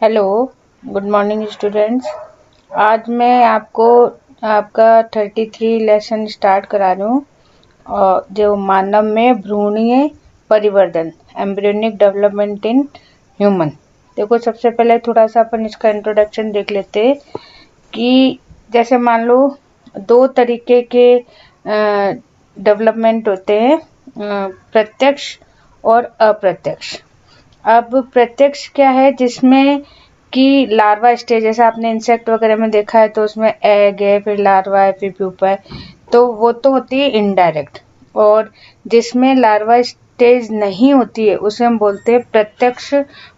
Hello, good morning students. आज मैं आपको आपका 33 लेसन स्टार्ट करा रही हूँ और जो मानव में भ्रूणीय परिवर्तन एम्ब्रियोनिक डेवलपमेंट इन ह्यूमन। देखो, सबसे पहले थोड़ा सा अपन इसका इंट्रोडक्शन देख लेते कि जैसे मान लो दो तरीके के डेवलपमेंट होते हैं, प्रत्यक्ष और अप्रत्यक्ष। अब प्रत्यक्ष क्या है, जिसमें कि लार्वा स्टेज, जैसे आपने इंसेक्ट वगैरह में देखा है तो उसमें एग है, फिर लार्वा है, फिर प्यूपा है, तो वो तो होती है इनडायरेक्ट। और जिसमें लार्वा स्टेज नहीं होती है उसे हम बोलते हैं प्रत्यक्ष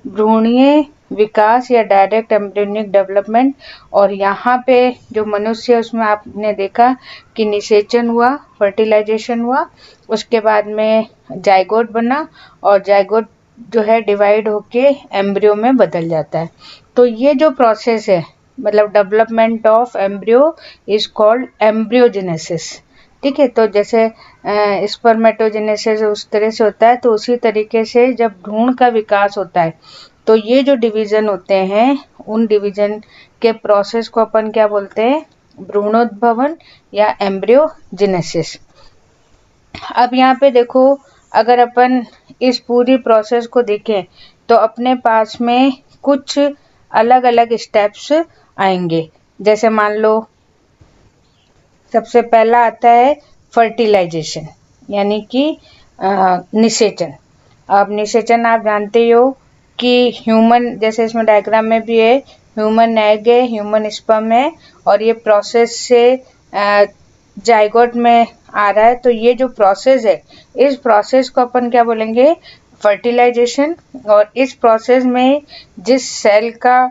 भ्रूणीय विकास या डायरेक्ट एम्ब्रियोनिक डेवलपमेंट। और यहाँ पे जो मनुष्य है उसमें आपने देखा कि निषेचन हुआ, फर्टिलाइजेशन हुआ, उसके बाद में जाइगोट बना और जाइगोट जो है डिवाइड होके एम्ब्रियो में बदल जाता है। तो ये जो प्रोसेस है, मतलब development of embryo is called embryogenesis. ठीक है, तो जैसे स्पर्मेटोजेनेसिस उस तरह से होता है, तो उसी तरीके से जब भ्रूण का विकास होता है तो ये जो डिवीजन होते हैं, उन डिवीजन के प्रोसेस को अपन क्या बोलते हैं, भ्रूणोद्भवन या एम्ब्रियोजेनेसिस। अब यहाँ पे देखो, अगर अपन इस पूरी प्रोसेस को देखें तो अपने पास में कुछ अलग अलग स्टेप्स आएंगे। जैसे मान लो सबसे पहला आता है फर्टिलाइजेशन, यानी कि निषेचन। अब निषेचन आप जानते ही हो कि ह्यूमन, जैसे इसमें डायग्राम में भी है, ह्यूमन एग है, ह्यूमन स्पर्म है, और ये प्रोसेस से जाइगोट में आ रहा है। तो ये जो प्रोसेस है, इस प्रोसेस को अपन क्या बोलेंगे, फर्टिलाइजेशन। और इस प्रोसेस में जिस सेल का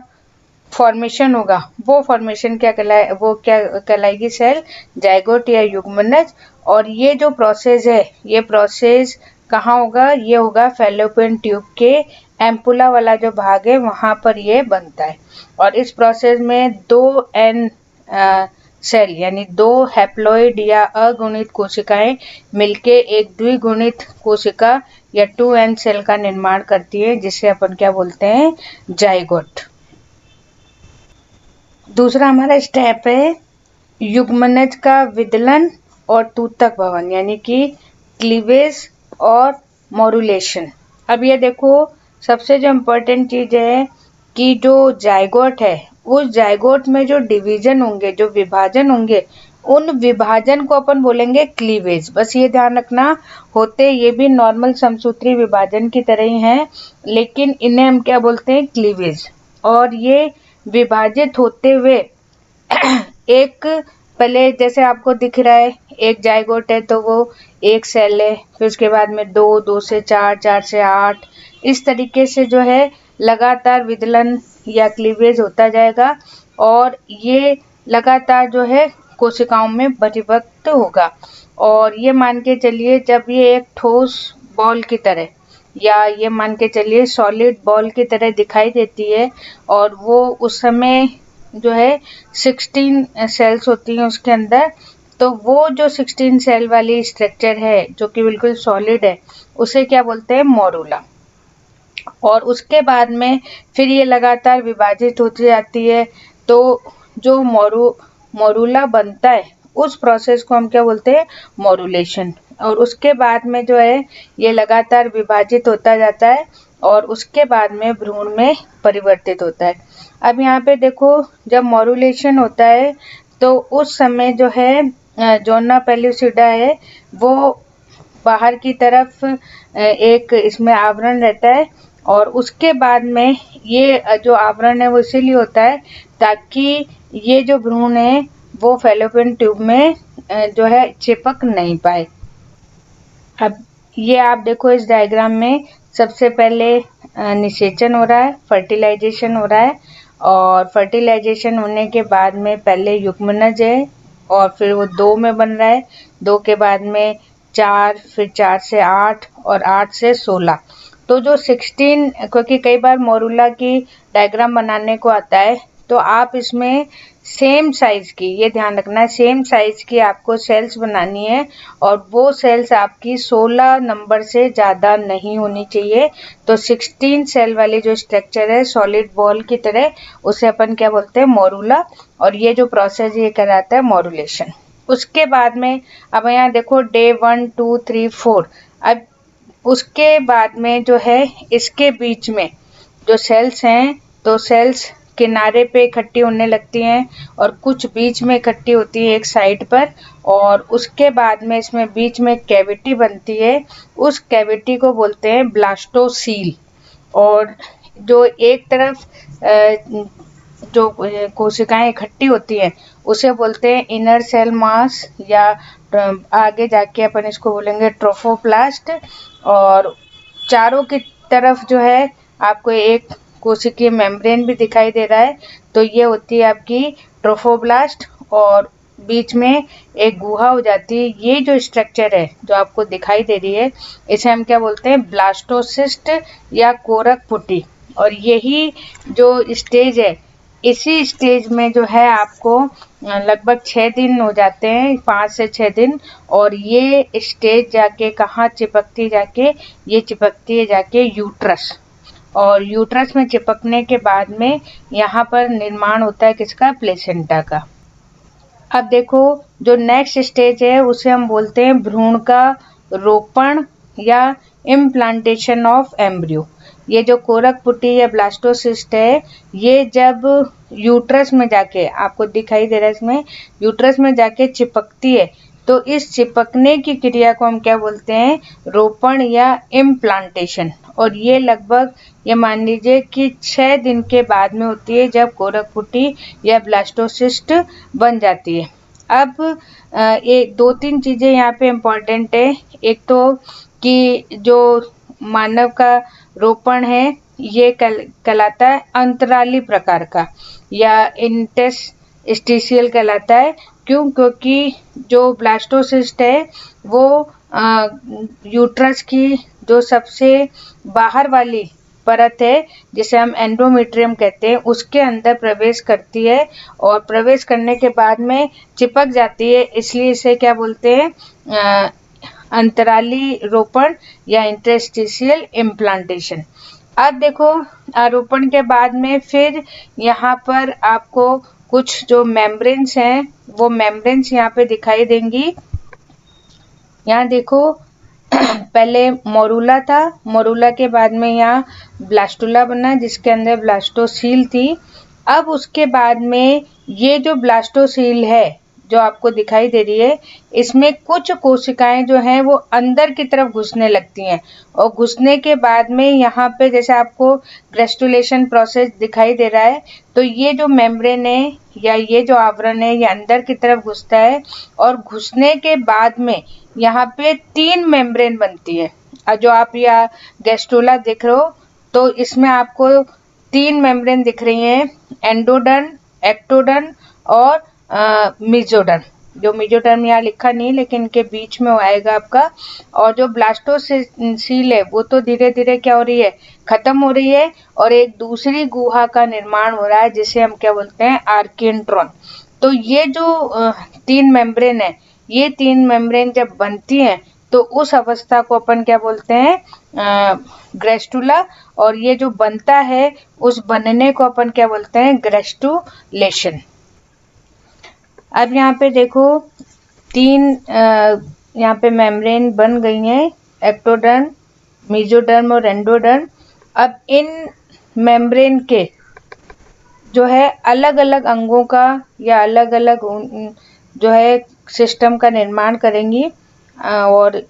फॉर्मेशन होगा वो फॉर्मेशन क्या कहलाएगी, सेल, जाइगोट या युग्मनज। और ये जो प्रोसेस है, ये प्रोसेस कहाँ होगा, ये होगा फैलोपियन ट्यूब के एम्पुला वाला जो भाग है वहां पर ये बनता है। और इस प्रोसेस में दो एन सेल यानी दो हैप्लॉइड या अगुणित कोशिकाएं मिलके एक द्विगुणित कोशिका या 2n सेल का निर्माण करती है, जिसे अपन क्या बोलते हैं, जाइगोट। दूसरा हमारा स्टेप है युग्मनज का विदलन और तूतक भवन, यानी कि क्लीवेज और मोरुलेशन। अब ये देखो, सबसे जो इम्पोर्टेंट चीज है कि जो जाइगोट है, उस जाइगोट में जो डिवीजन होंगे, जो विभाजन होंगे, उन विभाजन को अपन बोलेंगे क्लीवेज। बस ये ध्यान रखना, होते ये भी नॉर्मल समसूत्री विभाजन की तरह ही हैं, लेकिन इन्हें हम क्या बोलते हैं, क्लीवेज। और ये विभाजित होते हुए एक, पहले जैसे आपको दिख रहा है, एक जाइगोट है तो वो एक सेल है, फिर उसके बाद में दो, दो से चार, चार से आठ, इस तरीके से जो है लगातार विदलन या क्लीवेज होता जाएगा। और ये लगातार जो है कोशिकाओं में परिवर्तित होगा। और ये मान के चलिए, जब ये एक ठोस बॉल की तरह, या ये मान के चलिए सॉलिड बॉल की तरह दिखाई देती है, और वो उस समय जो है 16 सेल्स होती हैं उसके अंदर, तो वो जो 16 सेल वाली स्ट्रक्चर है जो कि बिल्कुल सॉलिड है, उसे क्या बोलते हैं, मोरूला। और उसके बाद में फिर ये लगातार विभाजित होती जाती है, तो जो मोरूला बनता है उस प्रोसेस को हम क्या बोलते हैं, मोरुलेशन। और उसके बाद में जो है ये लगातार विभाजित होता जाता है और उसके बाद में भ्रूण में परिवर्तित होता है। अब यहाँ पे देखो, जब मोरुलेशन होता है तो उस समय जो है जोना पेलुसिडा है वो बाहर की तरफ एक इसमें आवरण रहता है। और उसके बाद में ये जो आवरण है वो इसीलिए होता है ताकि ये जो भ्रूण है वो फैलोपियन ट्यूब में जो है चिपक नहीं पाए। अब ये आप देखो, इस डायग्राम में सबसे पहले निषेचन हो रहा है, फर्टिलाइजेशन हो रहा है, और फर्टिलाइजेशन होने के बाद में पहले युग्मनज है और फिर वो 2 में बन रहा है, 2 के बाद में 4, फिर 4 से 8 और 8 से 16। तो जो 16, क्योंकि कई बार मोरूला की डायग्राम बनाने को आता है तो आप इसमें सेम साइज की, ये ध्यान रखना है, सेम साइज की आपको सेल्स बनानी है और वो सेल्स आपकी 16 नंबर से ज़्यादा नहीं होनी चाहिए। तो 16 सेल वाली जो स्ट्रक्चर है सॉलिड बॉल की तरह, उसे अपन क्या बोलते हैं, मोरूला। और ये जो प्रोसेस ये कहलाता है मोरुलेशन। उसके बाद में अब यहाँ देखो डे 1 2 3 4। अब उसके बाद में जो है इसके बीच में जो सेल्स हैं, तो सेल्स किनारे पे इकट्ठी होने लगती हैं और कुछ बीच में इकट्ठी होती है एक साइड पर, और उसके बाद में इसमें बीच में कैविटी बनती है। उस कैविटी को बोलते हैं ब्लास्टोसील। और जो एक तरफ जो कोशिकाएं इकट्ठी होती हैं उसे बोलते हैं इनर सेल मास, या आगे जाके अपन इसको बोलेंगे ट्रोफोप्लास्ट। और चारों की तरफ जो है आपको एक कोशिकीय मेम्ब्रेन भी दिखाई दे रहा है, तो ये होती है आपकी ट्रोफोब्लास्ट। और बीच में एक गुहा हो जाती है। ये जो स्ट्रक्चर है जो आपको दिखाई दे रही है, इसे हम क्या बोलते हैं, ब्लास्टोसिस्ट या कोरक पुटी। और यही जो स्टेज है, इसी स्टेज में जो है आपको लगभग 6 दिन हो जाते हैं, 5 से 6 दिन। और ये स्टेज जाके कहाँ चिपकती, जाके ये चिपकती है जाके यूट्रस। और यूट्रस में चिपकने के बाद में यहाँ पर निर्माण होता है किसका, प्लेसेंटा का। अब देखो जो नेक्स्ट स्टेज है उसे हम बोलते हैं भ्रूण का रोपण या इम्प्लांटेशन ऑफ एम्ब्रियो। ये जो कोरक पुटी या ब्लास्टोसिस्ट है, ये जब यूट्रस में जाके, आपको दिखाई दे रहा है इसमें, यूट्रस में जाके चिपकती है, तो इस चिपकने की क्रिया को हम क्या बोलते हैं, रोपण या इम्प्लांटेशन। और ये लगभग, ये मान लीजिए कि 6 दिन के बाद में होती है, जब कोरक पुटी या ब्लास्टोसिस्ट बन जाती है। अब ये 2-3 चीज़ें यहाँ पे इम्पॉर्टेंट है। एक तो कि जो मानव का रोपण है ये कहलाता है अंतराली प्रकार का या इंटरस्टिशियल कहलाता है। क्यों? क्योंकि जो ब्लास्टोसिस्ट है वो यूट्रस की जो सबसे बाहर वाली परत है, जिसे हम एंडोमेट्रियम कहते हैं, उसके अंदर प्रवेश करती है और प्रवेश करने के बाद में चिपक जाती है, इसलिए इसे क्या बोलते हैं, अंतराली रोपण या इंटरस्टिशियल इम्प्लांटेशन। अब देखो रोपण के बाद में फिर यहाँ पर आपको कुछ जो मेम्ब्रेन्स हैं वो मेम्ब्रेन्स यहाँ पे दिखाई देंगी। यहाँ देखो पहले मोरूला था, मोरूला के बाद में यहाँ ब्लास्टुला बना जिसके अंदर ब्लास्टोसील थी। अब उसके बाद में ये जो ब्लास्टोसील है जो आपको दिखाई दे रही है, इसमें कुछ कोशिकाएं जो हैं वो अंदर की तरफ घुसने लगती हैं, और घुसने के बाद में यहाँ पे जैसे आपको ग्रेस्टुलेशन प्रोसेस दिखाई दे रहा है, तो ये जो मेम्ब्रेन है या ये जो आवरण है ये अंदर की तरफ घुसता है, और घुसने के बाद में यहाँ पे 3 मेम्ब्रेन बनती है। जो आप यहाँ गैस्ट्रोला देख रहे हो, तो इसमें आपको 3 मेम्ब्रेन दिख रही हैं, एंडोडर्म, एक्टोडर्म और मेसोडर्म। जो मेसोडर्म यहाँ लिखा नहीं लेकिन इनके बीच में आएगा आपका। और जो ब्लास्टोसील है वो तो धीरे धीरे क्या हो रही है, खत्म हो रही है, और एक दूसरी गुहा का निर्माण हो रहा है जिसे हम क्या बोलते हैं, आर्कियंट्रॉन। तो ये जो 3 मेम्ब्रेन है, ये 3 मेम्ब्रेन जब बनती हैं तो उस अवस्था को अपन क्या बोलते हैं, ग्रेस्टुला। और ये जो बनता है उस बनने को अपन क्या बोलते हैं, ग्रेस्टुलेशन। अब यहाँ पे देखो 3 यहाँ पे मेम्ब्रेन बन गई हैं, एक्टोडर्म, मेसोडर्म और एंडोडर्म। अब इन मेम्ब्रेन के जो है अलग अलग अंगों का या अलग अलग जो है सिस्टम का निर्माण करेंगी। और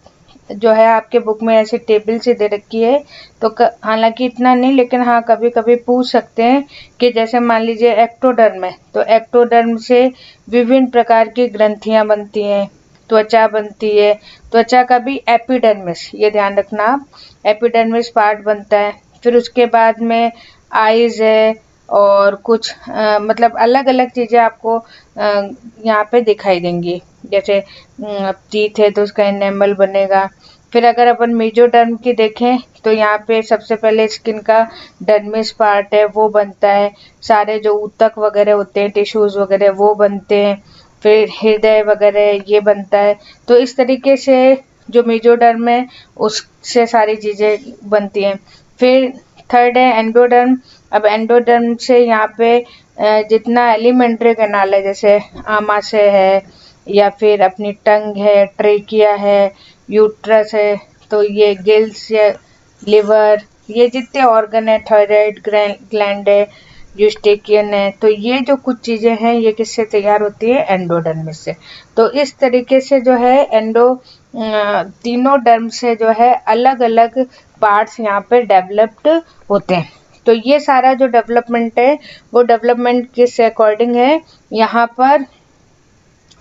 जो है आपके बुक में ऐसे टेबल से दे रखी है, तो हालांकि इतना नहीं, लेकिन हाँ कभी कभी पूछ सकते हैं कि जैसे मान लीजिए एक्टोडर्म है, तो एक्टोडर्म से विभिन्न प्रकार की ग्रंथियां बनती हैं, त्वचा बनती है, त्वचा का भी एपिडर्मिस, ये ध्यान रखना आप, एपिडर्मिस पार्ट बनता है। फिर उसके बाद में आईज है और कुछ मतलब अलग अलग चीज़ें आपको यहाँ पे दिखाई देंगी। जैसे टीथ है तो उसका एनेमल बनेगा, फिर अगर अपन मेजोडर्म की देखें तो यहाँ पे सबसे पहले स्किन का डर्मिस पार्ट है वो बनता है, सारे जो ऊतक वगैरह होते हैं, टिश्यूज वगैरह वो बनते हैं, फिर हृदय वगैरह ये बनता है। तो इस तरीके से जो मेजोडर्म है उससे सारी चीज़ें बनती हैं। फिर थर्ड है एंडोडर्म। अब एंडोडर्म से यहाँ पे जितना एलिमेंट्री कैनाल है, जैसे आमाशय है या फिर अपनी टंग है, ट्रेकिया है, यूट्रस है, तो ये गिल्स या लिवर, ये जितने ऑर्गन है, थायराइड ग्लैंड है, यूस्टेकियन है, तो ये जो कुछ चीज़ें हैं ये किससे तैयार होती है? एंडोडर्मिस से। तो इस तरीके से जो है तीनों डर्म से जो है अलग अलग पार्ट्स यहाँ पे डेवलप्ड होते हैं। तो ये सारा जो डेवलपमेंट है वो डेवलपमेंट किस अकॉर्डिंग है? यहाँ पर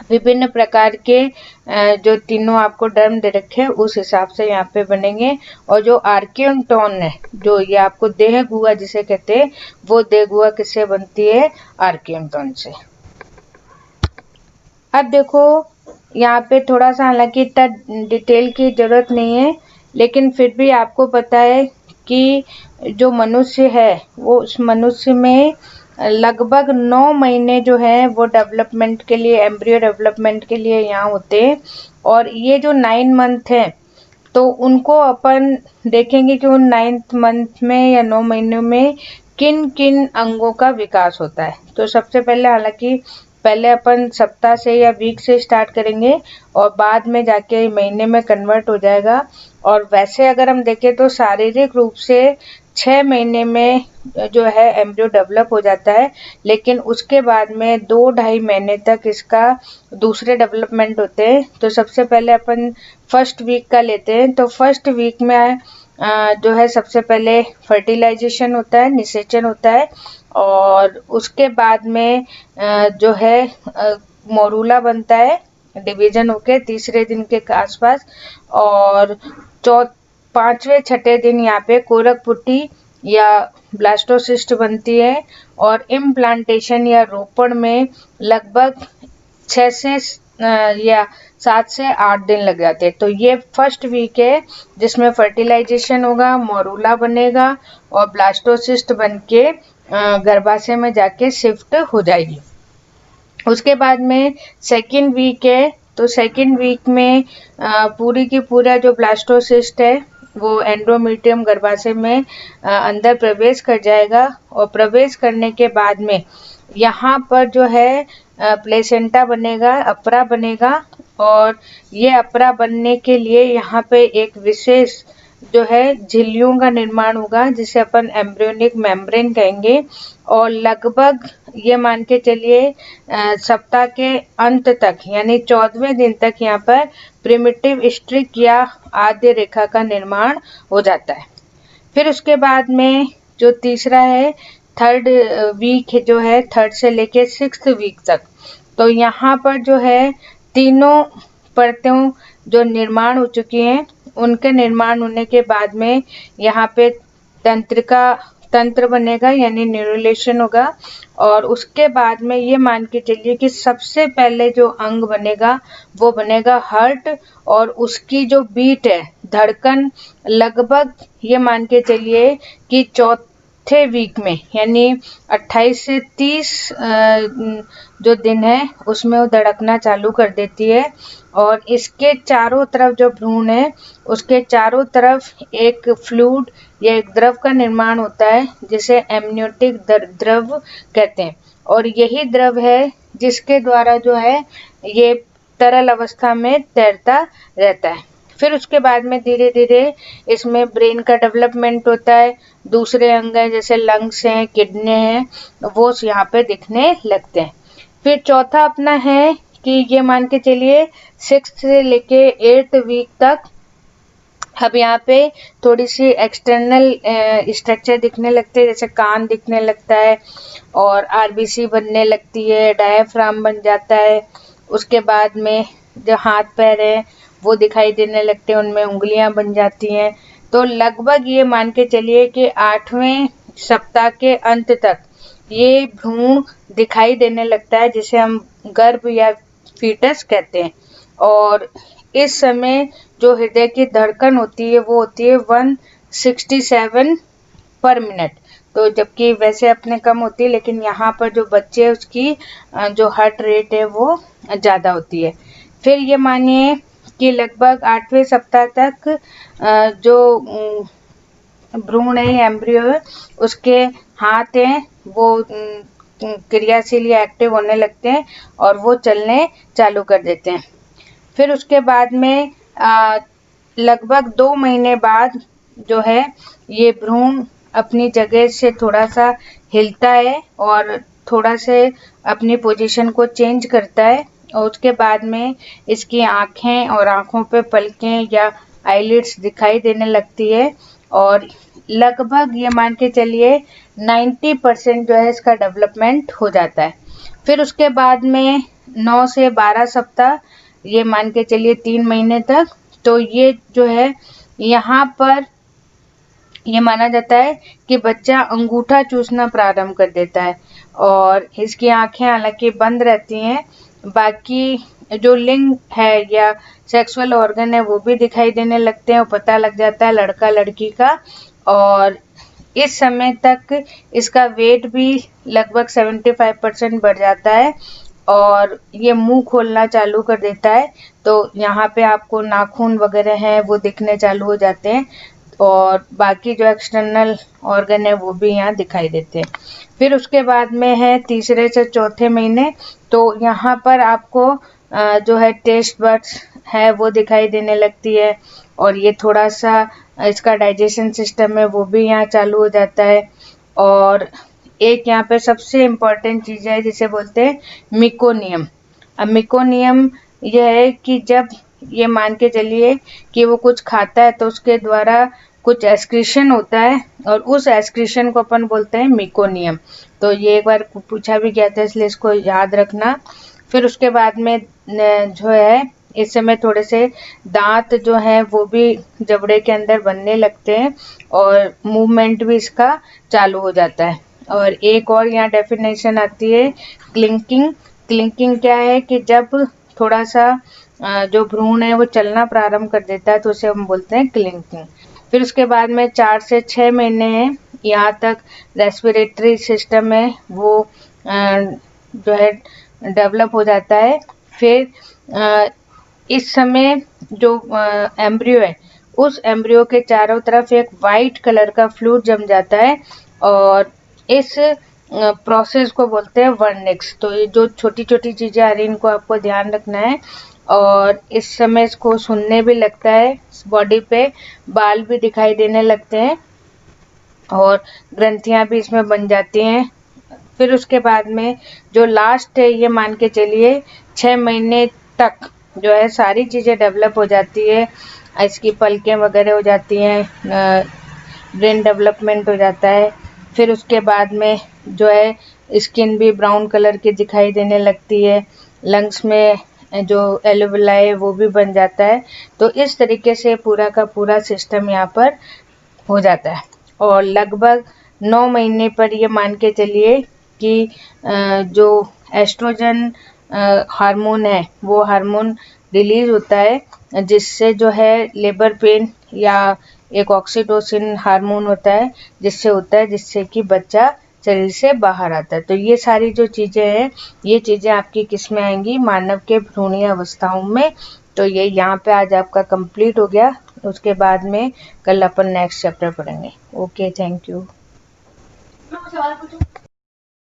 विभिन्न प्रकार के जो तीनों आपको डर्म दे रखे हैं उस हिसाब से यहाँ पे बनेंगे। और जो आर्कियन टोन है, जो ये आपको देह गुहा जिसे कहते हैं, वो देह गुहा किससे बनती है? आर्कियन टोन से। अब देखो यहाँ पे थोड़ा सा, हालांकि इतना डिटेल की जरूरत नहीं है, लेकिन फिर भी आपको पता है कि जो मनुष्य है वो उस मनुष्य में लगभग 9 महीने जो है वो डेवलपमेंट के लिए, एम्ब्रियो डेवलपमेंट के लिए यहाँ होते हैं। और ये जो 9 मंथ है तो उनको अपन देखेंगे कि उन 9th मंथ में या 9 महीनों में किन किन अंगों का विकास होता है। तो सबसे पहले, हालांकि पहले अपन सप्ताह से या वीक से स्टार्ट करेंगे और बाद में जाके महीने में कन्वर्ट हो जाएगा। और वैसे अगर हम देखें तो शारीरिक रूप से 6 महीने में जो है एम्ब्रियो डेवलप हो जाता है, लेकिन उसके बाद में 2-2.5 महीने तक इसका दूसरे डेवलपमेंट होते हैं। तो सबसे पहले अपन फर्स्ट वीक का लेते हैं। तो फर्स्ट वीक में जो है सबसे पहले फर्टिलाइजेशन होता है, निषेचन होता है, और उसके बाद में जो है मोरूला बनता है, डिवीजन होके तीसरे दिन के आसपास। और 5वें-6ठे दिन यहाँ पे कोरक पुटी या ब्लास्टोसिस्ट बनती है। और इम्प्लांटेशन या रोपण में लगभग 6 से या 7 से 8 दिन लग जाते हैं। तो ये फर्स्ट वीक है जिसमें फर्टिलाइजेशन होगा, मोरूला बनेगा और ब्लास्टोसिस्ट बन के गर्भाशय में जाके शिफ्ट हो जाएगी। उसके बाद में सेकेंड वीक है। तो सेकेंड वीक में पूरी की पूरा जो ब्लास्टोसिस्ट है वो एंडोमेट्रियम गर्भाशय में अंदर प्रवेश कर जाएगा। और प्रवेश करने के बाद में यहाँ पर जो है प्लेसेंटा बनेगा, अपरा बनेगा। और ये अपरा बनने के लिए यहाँ पे एक विशेष जो है झिल्लियों का निर्माण होगा जिसे अपन एम्ब्रियोनिक मेम्ब्रेन कहेंगे। और लगभग ये मान के चलिए सप्ताह के अंत तक यानी 14वें दिन तक यहाँ पर प्रिमिटिव स्ट्रिक या आद्य रेखा का निर्माण हो जाता है। फिर उसके बाद में जो तीसरा है थर्ड वीक जो है, थर्ड से लेके 6th वीक तक, तो यहाँ पर जो है तीनों परतों जो निर्माण हो चुकी हैं उनके निर्माण होने के बाद में यहाँ पे तंत्र बनेगा यानी न्यूरुलेशन होगा। और उसके बाद में ये मान के चलिए कि सबसे पहले जो अंग बनेगा वो बनेगा हार्ट। और उसकी जो बीट है, धड़कन, लगभग ये मान के चलिए कि चौथे वीक में यानी 28 से 30 जो दिन है उसमें वो धड़कना चालू कर देती है। और इसके चारों तरफ जो भ्रूण है उसके चारों तरफ एक फ्लूइड या एक द्रव का निर्माण होता है जिसे एमनियोटिक द्रव कहते हैं। और यही द्रव है जिसके द्वारा जो है ये तरल अवस्था में तैरता रहता है। फिर उसके बाद में धीरे धीरे इसमें ब्रेन का डेवलपमेंट होता है, दूसरे अंग हैं जैसे लंग्स हैं, किडनी हैं, वो यहाँ पे दिखने लगते हैं। फिर चौथा अपना है कि ये मान के चलिए 6th से लेके 8th वीक तक अब यहाँ पे थोड़ी सी एक्सटर्नल स्ट्रक्चर दिखने लगते हैं, जैसे कान दिखने लगता है और आरबीसी बनने लगती है, डायफ्राम बन जाता है। उसके बाद में जो हाथ पैर है वो दिखाई देने लगते हैं, उनमें उंगलियां बन जाती हैं। तो लगभग ये मान के चलिए कि 8वें सप्ताह के अंत तक ये भ्रूण दिखाई देने लगता है जिसे हम गर्भ या फीटस कहते हैं। और इस समय जो हृदय की धड़कन होती है वो होती है 167 पर मिनट। तो जबकि वैसे अपने कम होती है, लेकिन यहाँ पर जो बच्चे है उसकी जो हार्ट रेट है वो ज़्यादा होती है। फिर ये मानिए कि लगभग 8वें सप्ताह तक जो भ्रूण है, एम्ब्रियो है, उसके हाथ हैं वो क्रियाशील या एक्टिव होने लगते हैं और वो चलने चालू कर देते हैं। फिर उसके बाद में लगभग 2 महीने बाद जो है ये भ्रूण अपनी जगह से थोड़ा सा हिलता है और थोड़ा से अपनी पोजीशन को चेंज करता है, और उसके बाद में इसकी आँखें और आँखों पे पलकें या आईलिड्स दिखाई देने लगती है, और लगभग ये मान के चलिए 90% जो है इसका डेवलपमेंट हो जाता है। फिर उसके बाद में 9 से 12 सप्ताह, ये मान के चलिए 3 महीने तक, तो ये जो है यहाँ पर ये माना जाता है कि बच्चा अंगूठा चूसना प्रारंभ कर देता है और इसकी आंखें हालांकि बंद रहती हैं। बाकी जो लिंग है या सेक्सुअल ऑर्गन है वो भी दिखाई देने लगते हैं और पता लग जाता है लड़का लड़की का। और इस समय तक इसका वेट भी लगभग 75% बढ़ जाता है और ये मुंह खोलना चालू कर देता है। तो यहाँ पे आपको नाखून वगैरह हैं वो दिखने चालू हो जाते हैं और बाकी जो एक्सटर्नल ऑर्गन है वो भी यहाँ दिखाई देते हैं। फिर उसके बाद में है 3 से 4 महीने, तो यहाँ पर आपको जो है टेस्ट बड्स है वो दिखाई देने लगती है और ये थोड़ा सा इसका डाइजेशन सिस्टम है वो भी यहाँ चालू हो जाता है। और एक यहाँ पे सबसे इम्पोर्टेंट चीज़ है जिसे बोलते हैं मिकोनियम। अब मिकोनियम यह है कि जब ये मान के चलिए कि वो कुछ खाता है तो उसके द्वारा कुछ एक्सक्रीशन होता है और उस एक्सक्रीशन को अपन बोलते हैं मिकोनियम। तो ये एक बार पूछा भी गया था इसलिए इसको याद रखना। फिर उसके बाद में जो है इस समय थोड़े से दांत जो हैं वो भी जबड़े के अंदर बनने लगते हैं और मूवमेंट भी इसका चालू हो जाता है। और एक और यहाँ डेफिनेशन आती है क्लिंकिंग। क्लिंकिंग क्या है कि जब थोड़ा सा जो भ्रूण है वो चलना प्रारंभ कर देता है तो उसे हम बोलते हैं क्लिंकिंग। फिर उसके बाद में 4 से 6 महीने हैं, यहाँ तक रेस्पिरेटरी सिस्टम है वो जो है डेवलप हो जाता है। फिर इस समय जो एम्ब्रियो है उस एम्ब्रियो के चारों तरफ एक वाइट कलर का फ्लूइड जम जाता है और इस प्रोसेस को बोलते हैं वर्निक्स। तो ये जो छोटी छोटी चीज़ें आ रही हैं इनको आपको ध्यान रखना है। और इस समय इसको सुनने भी लगता है, बॉडी पे बाल भी दिखाई देने लगते हैं और ग्रंथियां भी इसमें बन जाती हैं। फिर उसके बाद में जो लास्ट है ये मान के चलिए 6 महीने तक जो है सारी चीज़ें डेवलप हो जाती है, इसकी पलकें वगैरह हो जाती हैं, ब्रेन डेवलपमेंट हो जाता है। फिर उसके बाद में जो है स्किन भी ब्राउन कलर की दिखाई देने लगती है, लंग्स में जो एल्वियोलाई वो भी बन जाता है। तो इस तरीके से पूरा का पूरा सिस्टम यहाँ पर हो जाता है और लगभग 9 महीने पर ये मान के चलिए कि जो एस्ट्रोजन हार्मोन है वो हार्मोन रिलीज होता है जिससे जो है लेबर पेन, या एक ऑक्सीटोसिन हार्मोन होता है जिससे कि बच्चा शरीर से बाहर आता है। तो ये सारी जो चीज़ें हैं ये चीज़ें आपकी किस में आएंगी, मानव के भ्रूणीय अवस्थाओं में। तो ये यहाँ पे आज आपका कंप्लीट हो गया। उसके बाद में कल अपन नेक्स्ट चैप्टर पढ़ेंगे। Okay, thank you.